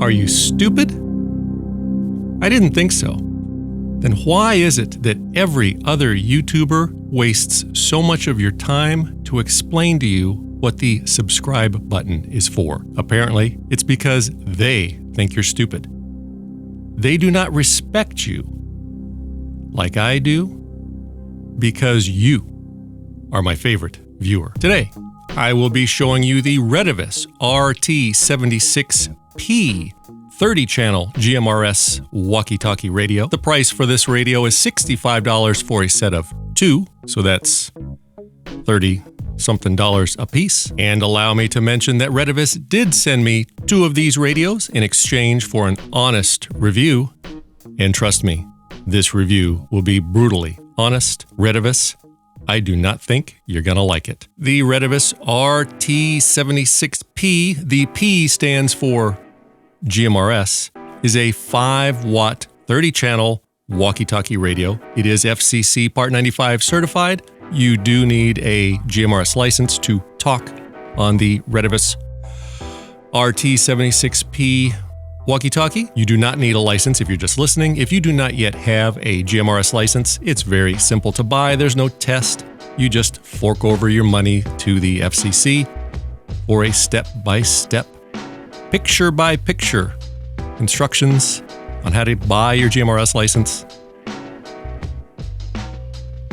Are you stupid? I didn't think so. Then why is it that every other YouTuber wastes so much of your time to explain to you what the subscribe button is for? Apparently, it's because they think you're stupid. They do not respect you like I do because you are my favorite viewer. Today, I will be showing you the Retevis RT76P 30-channel GMRS Walkie Talkie radio. The price for this radio is $65 for a set of two, so that's $30-something a piece. And allow me to mention that Retevis did send me two of these radios in exchange for an honest review. And trust me, this review will be brutally honest. Retevis, I do not think you're going to like it. The Retevis RT76P, the P stands for GMRS, is a 5-watt, 30-channel walkie-talkie radio. It is FCC Part 95 certified. You do need a GMRS license to talk on the Retevis RT76P walkie-talkie. You do not need a license if you're just listening. If you do not yet have a GMRS license, it's very simple to buy. There's no test. You just fork over your money to the FCC for a step-by-step, picture-by-picture instructions on how to buy your GMRS license.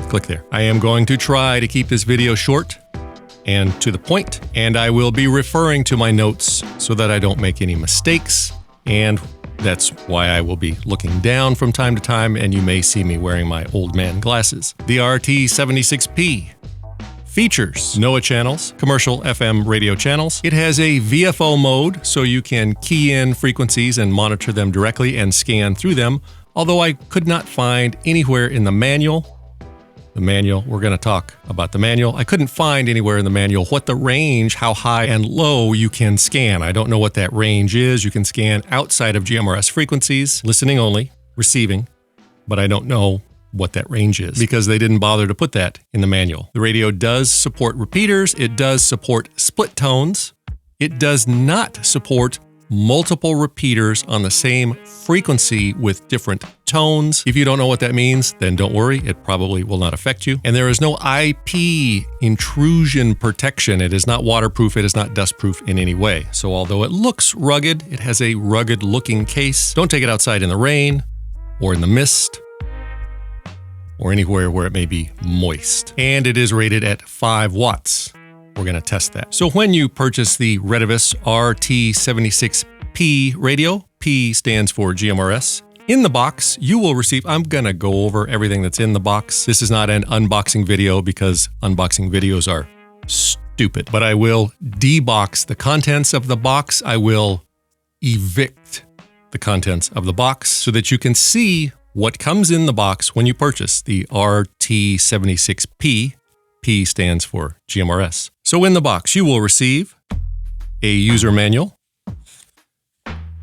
Click there. I am going to try to keep this video short and to the point, and I will be referring to my notes so that I don't make any mistakes. And that's why I will be looking down from time to time, and you may see me wearing my old man glasses. The RT76P features NOAA channels, commercial FM radio channels. It has a VFO mode, so you can key in frequencies and monitor them directly and scan through them, although I could not find anywhere in the manual, we're going to talk about the manual. I couldn't find anywhere in the manual what the range, how high and low you can scan. I don't know what that range is. You can scan outside of GMRS frequencies, listening only, receiving, but I don't know what that range is because they didn't bother to put that in the manual. The radio does support repeaters. It does support split tones. It does not support multiple repeaters on the same frequency with different tones. If you don't know what that means, then don't worry, it probably will not affect you. And there is no IP intrusion protection. It is not waterproof, it is not dustproof in any way. So although it looks rugged, it has a rugged looking case. Don't take it outside in the rain or in the mist or anywhere where it may be moist. And it is rated at 5 watts. We're going to test that. So when you purchase the Retevis RT76P radio, P stands for GMRS, in the box, you will receive, I'm going to go over everything that's in the box. This is not an unboxing video because unboxing videos are stupid, but I will debox the contents of the box. I will evict the contents of the box so that you can see what comes in the box when you purchase the RT76P. P stands for GMRS. So in the box, you will receive a user manual.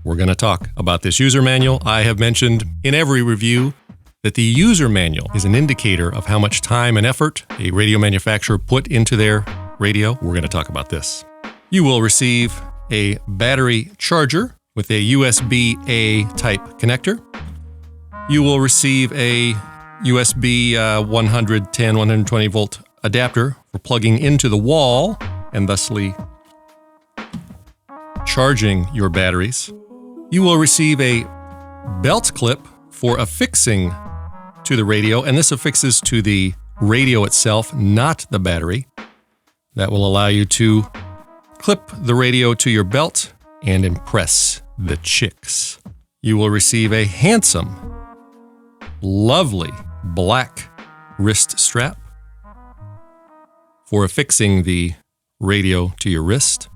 We're going to talk about this user manual. I have mentioned in every review that the user manual is an indicator of how much time and effort a radio manufacturer put into their radio. We're going to talk about this. You will receive a battery charger with a USB-A type connector. You will receive a USB 110, 120 volt adapter for plugging into the wall and thusly charging your batteries. You will receive a belt clip for affixing to the radio, and this affixes to the radio itself, not the battery. That will allow you to clip the radio to your belt and impress the chicks. You will receive a handsome, lovely black wrist strap for affixing the radio to your wrist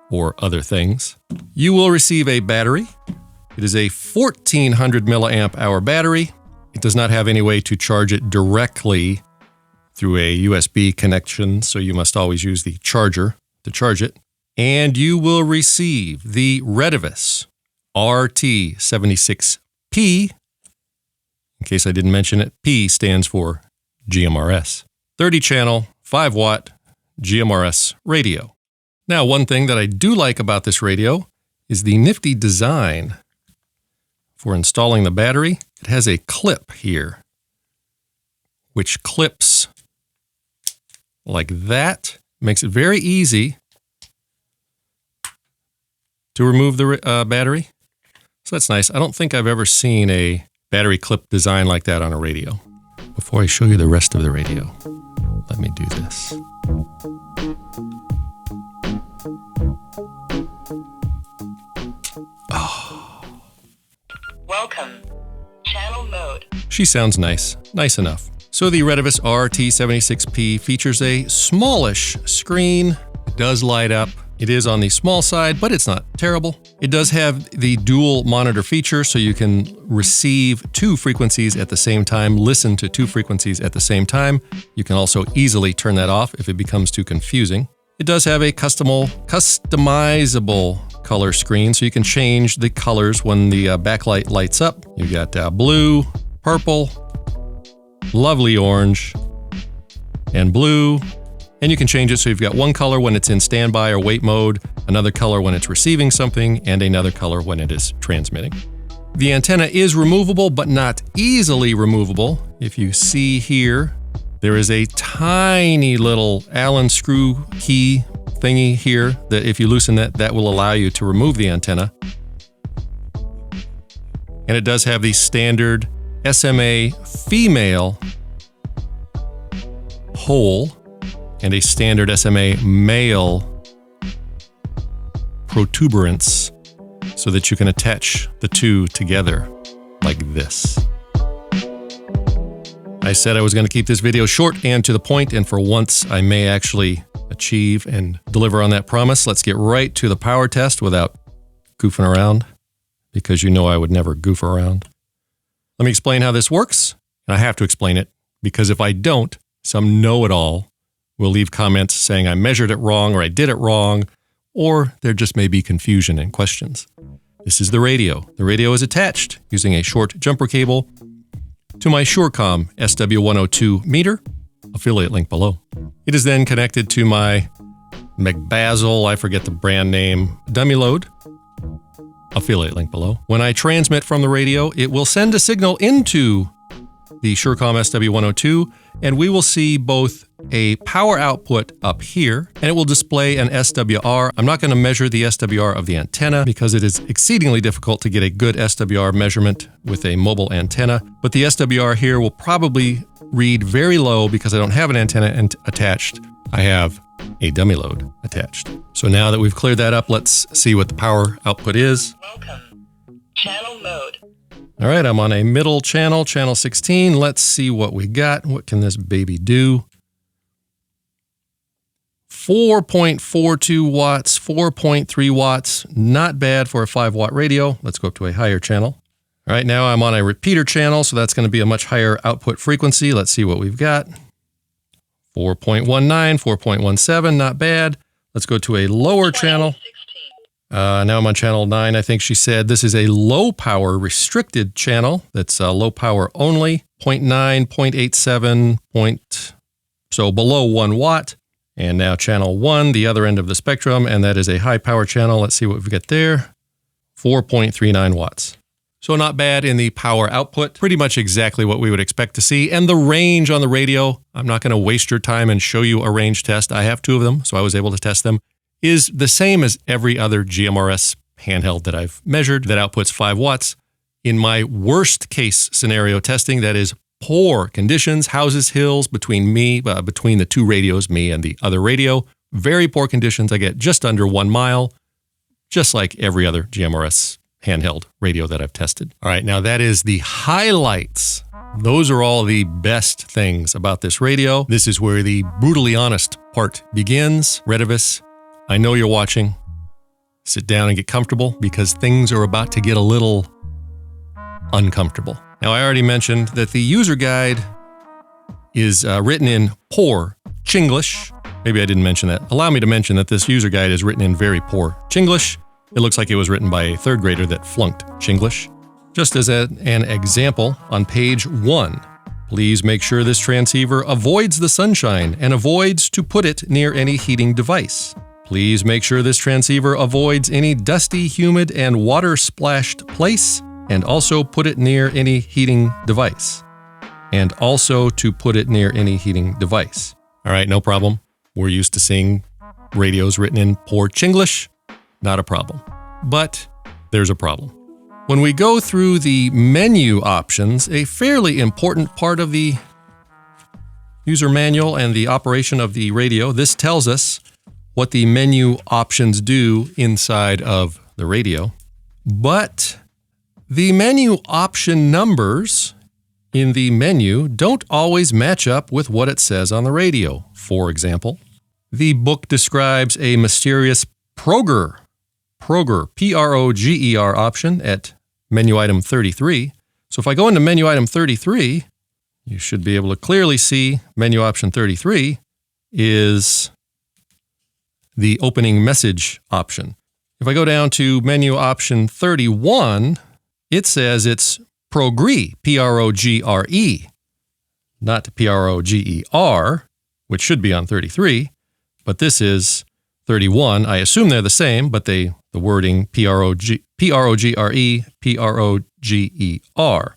or other things. You will receive a battery. It is a 1400 milliamp hour battery. It does not have any way to charge it directly through a USB connection, so you must always use the charger to charge it. And you will receive the Retevis RT76P. In case I didn't mention it, P stands for GMRS. 30-channel, 5-watt GMRS radio. Now, one thing that I do like about this radio is the nifty design for installing the battery. It has a clip here, which clips like that. Makes it very easy to remove the battery. So that's nice. I don't think I've ever seen a battery clip design like that on a radio. Before I show you the rest of the radio, let me do this. Oh. Welcome. Channel mode. She sounds nice. Nice enough. So the Retevis RT76P features a smallish screen. It does light up. It is on the small side, but it's not terrible. It does have the dual monitor feature, so you can receive 2 frequencies at the same time, listen to 2 frequencies at the same time. You can also easily turn that off if it becomes too confusing. It does have a customizable color screen, so you can change the colors when the backlight lights up. You've got blue, purple, lovely orange, and blue. And you can change it so you've got one color when it's in standby or wait mode, another color when it's receiving something, and another color when it is transmitting. The antenna is removable, but not easily removable. If you see here, there is a tiny little Allen screw key thingy here that if you loosen that will allow you to remove the antenna. And it does have the standard SMA female pole and a standard SMA male protuberance so that you can attach the two together like this. I said I was going to keep this video short and to the point, and for once I may actually achieve and deliver on that promise. Let's get right to the power test without goofing around, because you know I would never goof around. Let me explain how this works, and I have to explain it, because if I don't, some know-it-all will leave comments saying I measured it wrong or I did it wrong, or there just may be confusion and questions. This is the radio. The radio is attached using a short jumper cable to my Surecom SW-102 meter, affiliate link below. It is then connected to my McBasil, I forget the brand name, dummy load, affiliate link below. When I transmit from the radio, it will send a signal into the Surecom SW-102, and we will see both a power output up here, and it will display an SWR. I'm not going to measure the SWR of the antenna because it is exceedingly difficult to get a good SWR measurement with a mobile antenna, but the SWR here will probably read very low because I don't have an antenna attached. I have a dummy load attached. So now that we've cleared that up, let's see what the power output is. Welcome. Channel mode. All right, I'm on a middle channel, channel 16. Let's see what we got. What can this baby do? 4.42 watts, 4.3 watts. Not bad for a 5-watt radio. Let's go up to a higher channel. All right, now I'm on a repeater channel, so that's going to be a much higher output frequency. Let's see what we've got. 4.19, 4.17, not bad. Let's go to a lower channel. Now I'm on channel 9, I think she said. This is a low power restricted channel. That's low power only, 0.9, 0.87, so below 1 watt. And now channel 1, the other end of the spectrum, and that is a high power channel. Let's see what we've got there. 4.39 watts. So not bad in the power output, pretty much exactly what we would expect to see. And the range on the radio, I'm not going to waste your time and show you a range test. I have 2 of them, so I was able to test them, is the same as every other GMRS handheld that I've measured that outputs 5 watts. In my worst case scenario testing, that is poor conditions, houses, hills, between the 2 radios, me and the other radio, very poor conditions, I get just under 1 mile, just like every other GMRS handheld radio that I've tested. All right, now that is the highlights. Those are all the best things about this radio. This is where the brutally honest part begins. Retevis, I know you're watching. Sit down and get comfortable because things are about to get a little uncomfortable. Now, I already mentioned that the user guide is written in poor Chinglish. Maybe I didn't mention that. Allow me to mention that this user guide is written in very poor Chinglish. It looks like it was written by a 3rd grader that flunked Chinglish. Just as an example, on page 1, please make sure this transceiver avoids the sunshine and avoids to put it near any heating device. Please make sure this transceiver avoids any dusty, humid, and water-splashed place, and also put it near any heating device. And also to put it near any heating device. All right, no problem. We're used to seeing radios written in poor Chinglish. Not a problem. But there's a problem. When we go through the menu options, a fairly important part of the user manual and the operation of the radio, this tells us what the menu options do inside of the radio. But the menu option numbers in the menu don't always match up with what it says on the radio. For example, the book describes a mysterious Proger, P-R-O-G-E-R option at menu item 33. So if I go into menu item 33, you should be able to clearly see menu option 33 is the opening message option. If I go down to menu option 31, it says it's Progre, P-R-O-G-R-E, not P-R-O-G-E-R, which should be on 33, but this is 31. I assume they're the same, but the wording P-R-O-G-R-E, P-R-O-G-E-R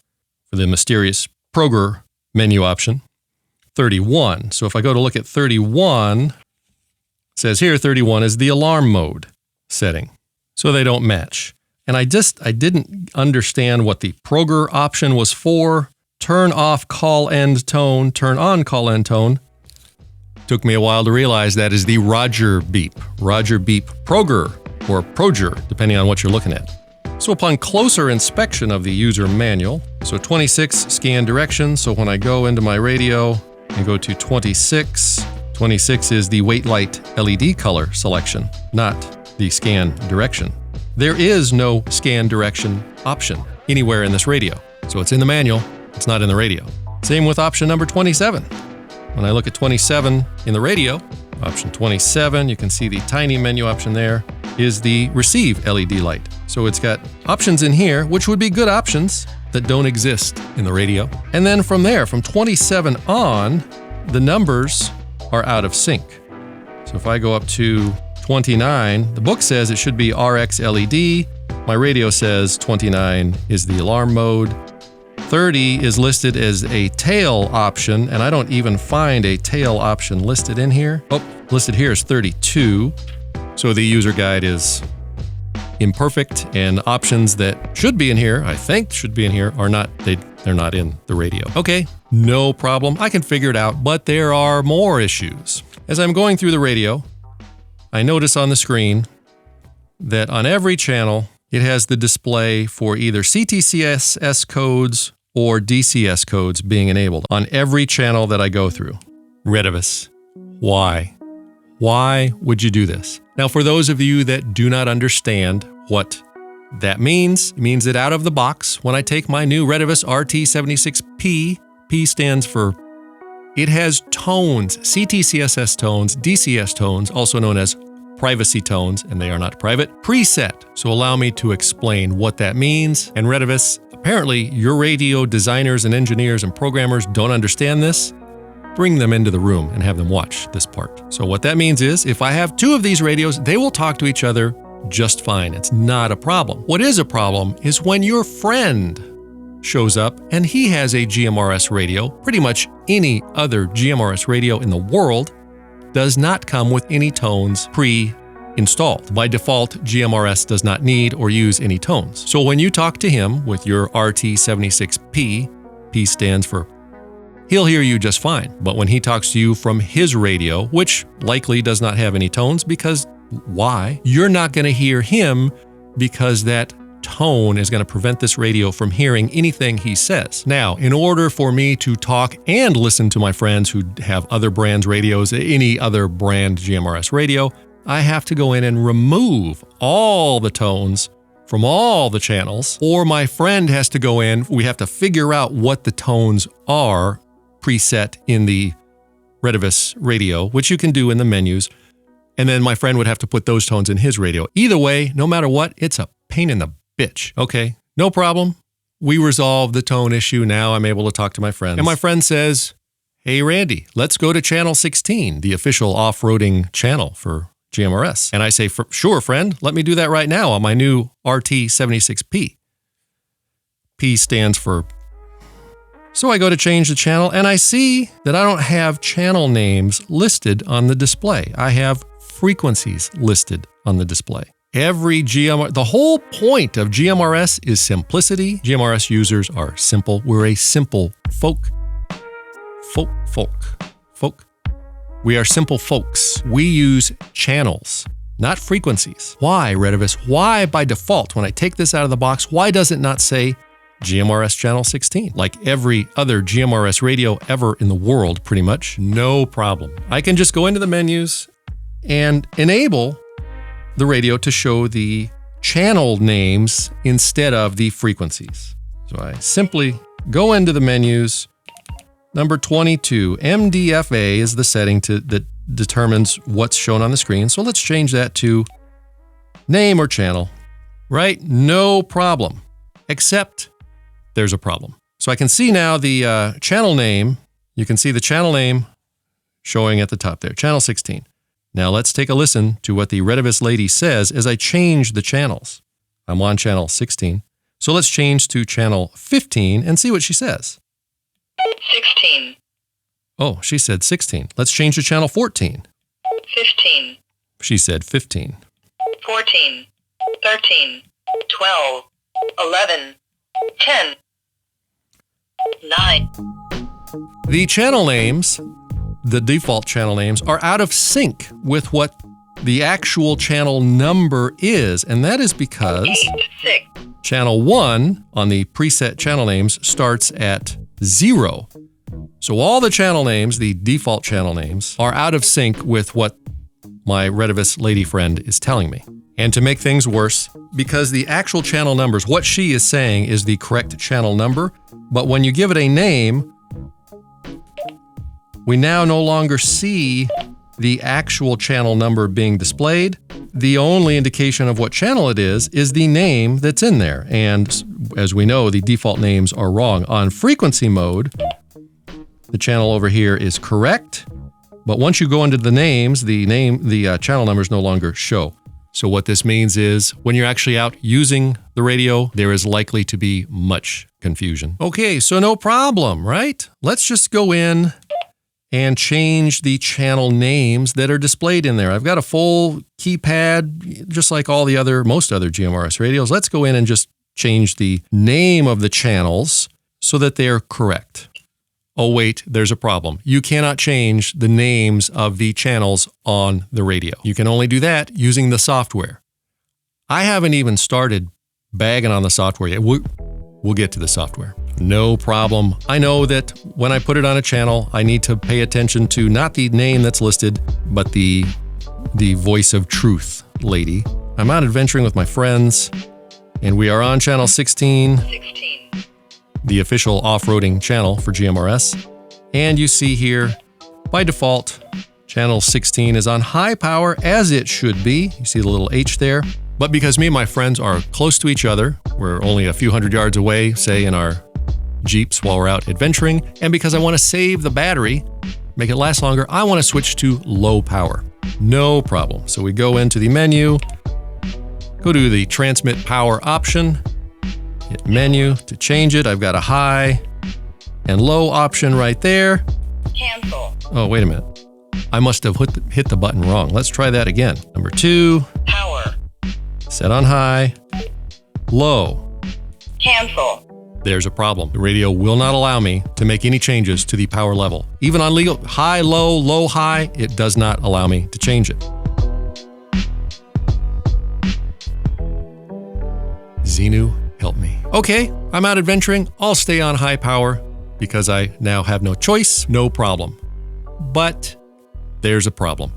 for the mysterious Proger menu option. 31. So if I go to look at 31, it says here 31 is the alarm mode setting. So they don't match. And I didn't understand what the Proger option was for. Turn off call end tone, turn on call end tone. Took me a while to realize that is the Roger beep Proger, or Proger, depending on what you're looking at. So upon closer inspection of the user manual, so 26 scan direction. So when I go into my radio and go to 26, 26 is the wait light LED color selection, not the scan direction. There is no scan direction option anywhere in this radio. So it's in the manual, it's not in the radio. Same with option number 27. When I look at 27 in the radio, option 27, you can see the tiny menu option there is the receive LED light. So it's got options in here, which would be good options that don't exist in the radio. And then from there, from 27 on, the numbers are out of sync. So if I go up to 29, the book says it should be RX LED. My radio says 29 is the alarm mode. 30 is listed as a tail option, and I don't even find a tail option listed in here. Oh, listed here is 32. So the user guide is imperfect, and options that should be in here, I think should be in here, are not, they're not in the radio. Okay, no problem. I can figure it out, but there are more issues. As I'm going through the radio, I notice on the screen that on every channel, it has the display for either CTCSS codes or DCS codes being enabled on every channel that I go through. Retevis, why? Why would you do this? Now, for those of you that do not understand what that means, it means that out of the box, when I take my new Retevis RT76P, P stands for, it has tones, CTCSS tones, DCS tones, also known as privacy tones, and they are not private, preset. So allow me to explain what that means. And Retevis, apparently your radio designers and engineers and programmers don't understand this. Bring them into the room and have them watch this part. So what that means is, if I have two of these radios, they will talk to each other just fine. It's not a problem. What is a problem is when your friend shows up and he has a GMRS radio. Pretty much any other GMRS radio in the world does not come with any tones pre-installed. By default, GMRS does not need or use any tones. So when you talk to him with your RT76P, P stands for, he'll hear you just fine. But when he talks to you from his radio, which likely does not have any tones, because why? You're not going to hear him because that tone is going to prevent this radio from hearing anything he says. Now, in order for me to talk and listen to my friends who have other brands radios, any other brand GMRS radio, I have to go in and remove all the tones from all the channels, or my friend has to go in, we have to figure out what the tones are preset in the Retevis radio, which you can do in the menus, and then my friend would have to put those tones in his radio. Either way, no matter what, it's a pain in the bitch. Okay, no problem. We resolved the tone issue. Now I'm able to talk to my friends. And my friend says, hey, Randy, let's go to channel 16, the official off-roading channel for GMRS. And I say, sure, friend, let me do that right now on my new RT76P. P stands for... So I go to change the channel, and I see that I don't have channel names listed on the display. I have frequencies listed on the display. The whole point of GMRS is simplicity. GMRS users are simple. We're a simple folk. We are simple folks. We use channels, not frequencies. Why, Retevis? Why by default, when I take this out of the box, why does it not say GMRS channel 16? Like every other GMRS radio ever in the world, pretty much. No problem. I can just go into the menus and enable the radio to show the channel names instead of the frequencies. So I simply go into the menus. Number 22, MDFA is the setting that determines what's shown on the screen. So let's change that to name or channel, right? No problem, except there's a problem. So I can see now the channel name. You can see the channel name showing at the top there, channel 16. Now let's take a listen to what the Retevis lady says as I change the channels. I'm on channel 16. So let's change to channel 15 and see what she says. 16. Oh, she said 16. Let's change to channel 14. 15. She said 15. 14. 13. 12. 11. 10. 9. The channel names, the default channel names, are out of sync with what the actual channel number is, and that is because 8. 6. channel 1 on the preset channel names starts at 0. So all the channel names, the default channel names, are out of sync with what my Retevis lady friend is telling me. And to make things worse, because the actual channel numbers, what she is saying is the correct channel number, but when you give it a name, we now no longer see the actual channel number being displayed. The only indication of what channel it is the name that's in there. And as we know, the default names are wrong. On frequency mode, the channel over here is correct, but once you go into the names, the channel numbers no longer show. So what this means is when you're actually out using the radio, there is likely to be much confusion. Okay, so no problem, right? Let's just go in and change the channel names that are displayed in there. I've got a full keypad, just like most other GMRS radios. Let's go in and just change the name of the channels so that they're correct. Oh wait, there's a problem. You cannot change the names of the channels on the radio. You can only do that using the software. I haven't even started bagging on the software yet. We'll get to the software. No problem. I know that when I put it on a channel, I need to pay attention to not the name that's listed, but the voice of truth lady. I'm out adventuring with my friends, and we are on channel 16. 16. The official off-roading channel for GMRS. And you see here, by default, channel 16 is on high power, as it should be. You see the little H there. But because me and my friends are close to each other, we're only a few hundred yards away, say in our Jeeps while we're out adventuring, and because I want to save the battery, make it last longer, I want to switch to low power. No problem. So we go into the menu, go to the transmit power option, hit menu to change it. I've got a high and low option right there. Cancel. Oh, wait a minute. I must have hit the button wrong. Let's try that again. Number 2. Power. Set on high. Low. Cancel. There's a problem. The radio will not allow me to make any changes to the power level. Even on legal high, low, low, high, it does not allow me to change it. Xenu, help me. Okay, I'm out adventuring. I'll stay on high power because I now have no choice, no problem. But there's a problem.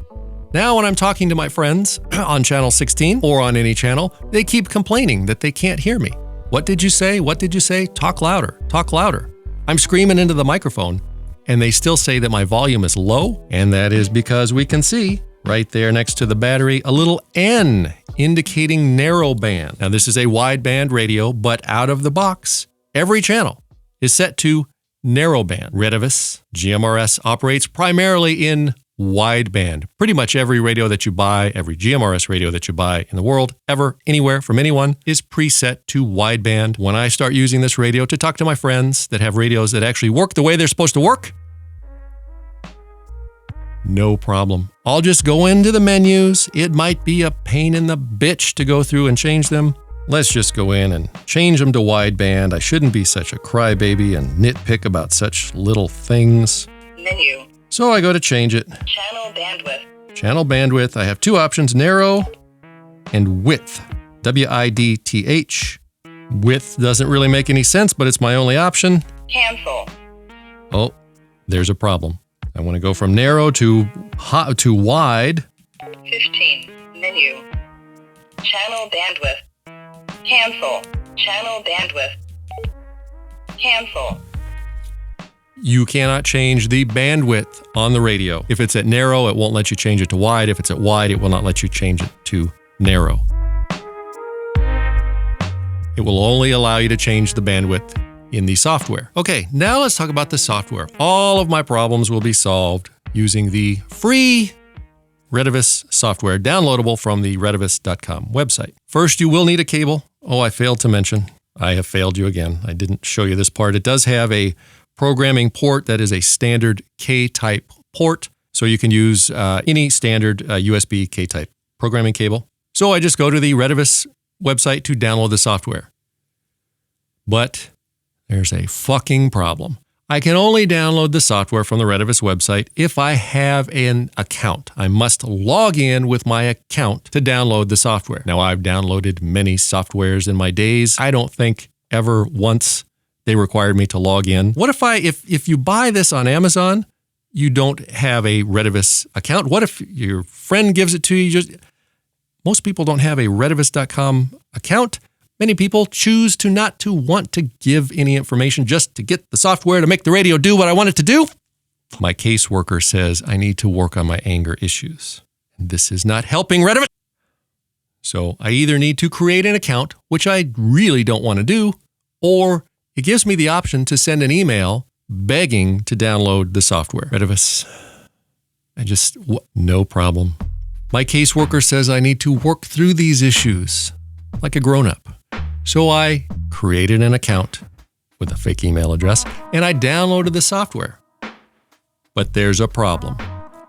Now when I'm talking to my friends on channel 16 or on any channel, they keep complaining that they can't hear me. What did you say? What did you say? Talk louder. Talk louder. I'm screaming into the microphone and they still say that my volume is low. And that is because we can see right there next to the battery, a little N indicating narrow band. Now this is a wideband radio, but out of the box, every channel is set to narrow band. Retevis GMRS operates primarily in wideband. Pretty much every radio that you buy, every GMRS radio that you buy in the world, ever, anywhere, from anyone, is preset to wideband. When I start using this radio to talk to my friends that have radios that actually work the way they're supposed to work, no problem. I'll just go into the menus. It might be a pain in the bitch to go through and change them. Let's just go in and change them to wideband. I shouldn't be such a crybaby and nitpick about such little things. Menu. So I go to change it. Channel bandwidth. Channel bandwidth. I have two options, narrow and width. W-I-D-T-H. Width doesn't really make any sense, but it's my only option. Cancel. Oh, there's a problem. I want to go from narrow to wide. 15. Menu. Channel bandwidth. Cancel. Channel bandwidth. Cancel. You cannot change the bandwidth on the radio. If it's at narrow, it won't let you change it to wide. If it's at wide, it will not let you change it to narrow. It will only allow you to change the bandwidth in the software. Okay, now let's talk about the software. All of my problems will be solved using the free Retevis software, downloadable from the retevis.com website. First, you will need a cable. Oh, I failed to mention. I have failed you again. I didn't show you this part. It does have a programming port that is a standard K-type port, so you can use any standard USB K-type programming cable. So I just go to the Retevis website to download the software. But there's a fucking problem. I can only download the software from the Retevis website if I have an account. I must log in with my account to download the software. Now, I've downloaded many softwares in my days. I don't think ever once they required me to log in. What if you buy this on Amazon, you don't have a Retevis account? What if your friend gives it to you? Most people don't have a Retevis.com account. Many people choose to not to want to give any information just to get the software to make the radio do what I want it to do. My caseworker says I need to work on my anger issues. This is not helping Retevis. So I either need to create an account, which I really don't want to do, or it gives me the option to send an email begging to download the software. Retevis, no problem. My caseworker says I need to work through these issues like a grown-up. So I created an account with a fake email address and I downloaded the software. But there's a problem.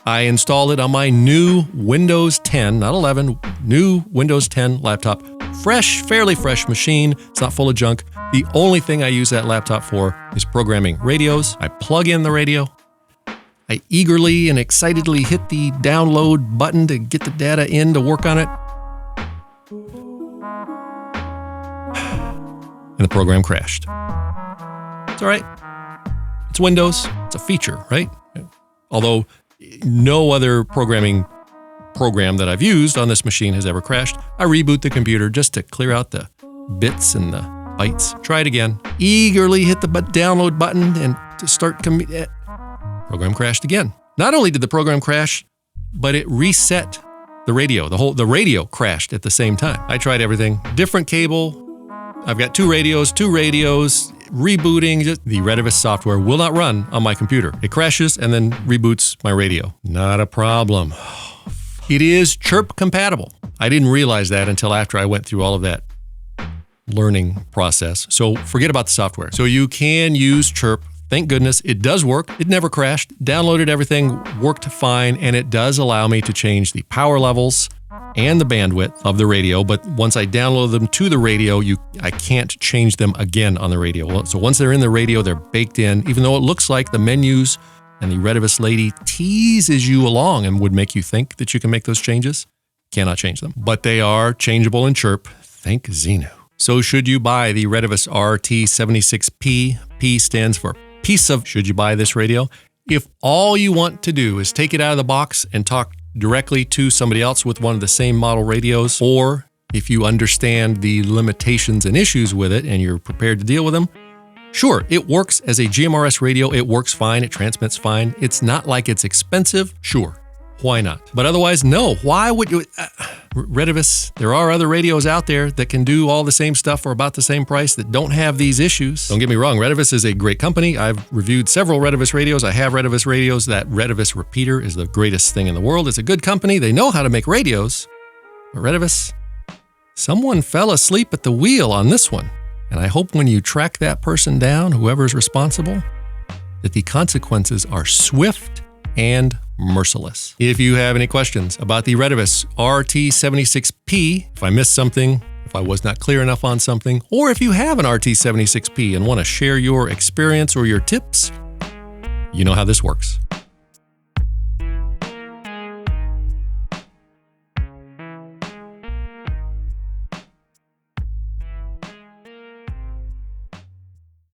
I installed it on my new Windows 10, not 11, new Windows 10 laptop. Fresh, fairly fresh machine. It's not full of junk. The only thing I use that laptop for is programming radios. I plug in the radio. I eagerly and excitedly hit the download button to get the data in to work on it. And the program crashed. It's all right. It's Windows. It's a feature, right? Although no other programming program that I've used on this machine has ever crashed, I reboot the computer just to clear out the bits and the bytes. Try it again. Eagerly hit the download button and to start program crashed again. Not only did the program crash, but it reset the radio. The radio crashed at the same time. I tried everything. Different cable. I've got two radios, rebooting. The Retevis software will not run on my computer. It crashes and then reboots my radio. Not a problem. It is chirp compatible. I didn't realize that until after I went through all of that learning process. So forget about the software. So you can use chirp. Thank goodness it does work. It never crashed. Downloaded everything, worked fine, and it does allow me to change the power levels and the bandwidth of the radio. But once I download them to the radio, I can't change them again on the radio. So once they're in the radio, they're baked in, even though it looks like the menus and the Retevis lady teases you along and would make you think that you can make those changes. Cannot change them. But they are changeable in chirp. Thank Xenu. So should you buy the Retevis RT76P? P stands for piece of. Should you buy this radio? If all you want to do is take it out of the box and talk directly to somebody else with one of the same model radios, or if you understand the limitations and issues with it and you're prepared to deal with them, sure, it works as a GMRS radio. It works fine. It transmits fine. It's not like it's expensive. Sure. why not? But otherwise, no. Why would you? Retevis, there are other radios out there that can do all the same stuff for about the same price that don't have these issues. Don't get me wrong, Retevis is a great company. I've reviewed several Retevis radios. I have Retevis radios. That Retevis repeater is the greatest thing in the world. It's a good company. They know how to make radios. But Retevis, someone fell asleep at the wheel on this one. And I hope when you track that person down, whoever's responsible, that the consequences are swift and merciless. If you have any questions about the Retevis RT76P, if I missed something, if I was not clear enough on something, or if you have an RT76P and want to share your experience or your tips, you know how this works.